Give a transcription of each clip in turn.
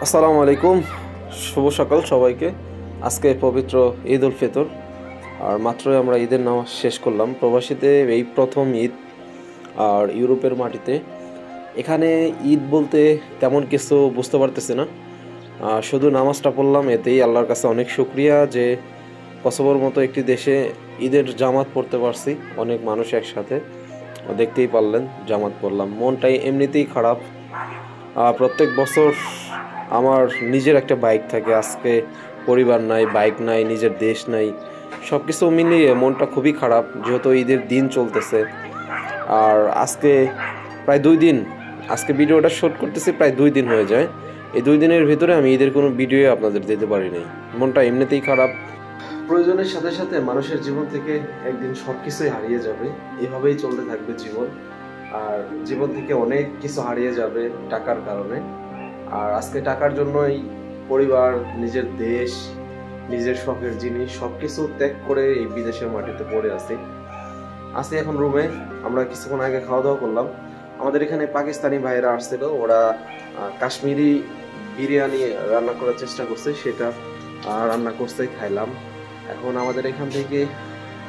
আসসালামু আলাইকুম, শুভ সকাল সবাইকে। আজকে পবিত্র ঈদ উল ফিতর, আর মাত্রই আমরা ঈদের নামাজ শেষ করলাম। প্রবাসীতে এই প্রথম ঈদ, আর ইউরোপের মাটিতে। এখানে ঈদ বলতে তেমন কিছু বুঝতে পারতেছি না, শুধু নামাজটা পড়লাম, এতেই আল্লাহর কাছে অনেক শুকরিয়া যে কসোভোর মতো একটি দেশে ঈদের জামাত পড়তে পারছি। অনেক মানুষ একসাথে, দেখতেই পারলেন জামাত পড়লাম। মনটাই এমনিতেই খারাপ। প্রত্যেক বছর আমার নিজের একটা বাইক থাকে, আজকে পরিবার নাই, বাইক নাই, নিজের দেশ নাই, সব কিছু মিলিয়ে মনটা খুবই খারাপ, যেহেতু ঈদের দিন চলতেছে। আর আজকে প্রায় 2 দিন, আজকে ভিডিওটা শ্যুট করতেছি, প্রায় 2 দিন হয়ে যায়। এই 2 দিনের ভিতরে আমি ঈদের কোনো ভিডিও আপনাদের দিতে পারি নাই। মনটা এমনিতেই খারাপ। প্রয়োজনের সাথে সাথে মানুষের জীবন থেকে একদিন সব কিছুই হারিয়ে যাবে, এভাবেই চলতে থাকবে জীবন। আর জীবন থেকে অনেক কিছু হারিয়ে যাবে টাকার কারণে। আর আজকে টাকার জন্যই পরিবার, নিজের দেশ, নিজের শখের জিনিস সব কিছু ত্যাগ করে এই বিদেশের মাটিতে পড়ে আছি এখন রুমে। আমরা কিছুক্ষণ আগে খাওয়া দাওয়া করলাম। আমাদের এখানে পাকিস্তানি ভাইয়েরা আসছিল, ওরা কাশ্মীরি বিরিয়ানি রান্না করার চেষ্টা করছে, সেটা রান্না করতে খাইলাম। এখন আমাদের এখান থেকে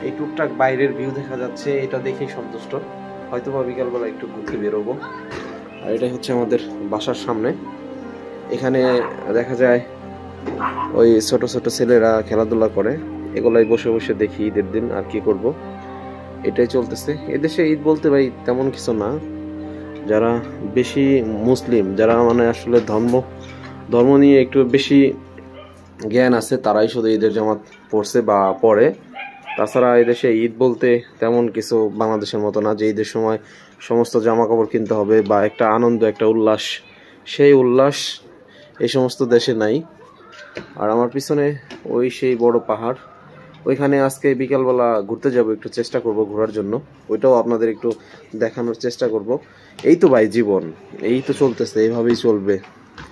এই টুকটাক বাইরের ভিউ দেখা যাচ্ছে, এটা দেখেই সন্তুষ্ট। হয়তো বা বিকালবেলা একটু ঘুরতে বেরোবো। আর এটাই হচ্ছে আমাদের বাসার সামনে। এখানে দেখা যায় ওই ছোট ছোট ছেলেরা খেলাধুলা করে, এগুলাই বসে বসে দেখি ঈদের দিন। আর কি করব, এটাই চলতেছে। এদেশে ঈদ বলতে ভাই তেমন কিছু না। যারা বেশি মুসলিম, যারা মানে আসলে ধর্ম নিয়ে একটু বেশি জ্ঞান আছে, তারাই শুধু ঈদের জামাত পড়ছে বা পড়ে। তাছাড়া এদেশে ঈদ বলতে তেমন কিছু বাংলাদেশের মতো না যে ঈদের সময় সমস্ত জামা কাপড় কিনতে হবে বা একটা আনন্দ, একটা উল্লাস, সেই উল্লাস এই সমস্ত দেশে নাই। আর আমার পিছনে ওই সেই বড় পাহাড়, ওইখানে আজকে বিকালবেলা ঘুরতে যাব, একটু চেষ্টা করব ঘোরার জন্য, ওইটাও আপনাদের একটু দেখানোর চেষ্টা করব। এই তো ভাই জীবন, এই তো চলতেছে, এইভাবেই চলবে।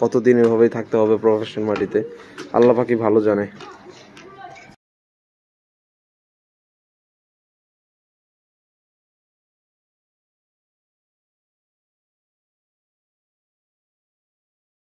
কতদিন এভাবেই থাকতে হবে প্রফেশন মাটিতে, আল্লাহ পাকি ভালো জানে।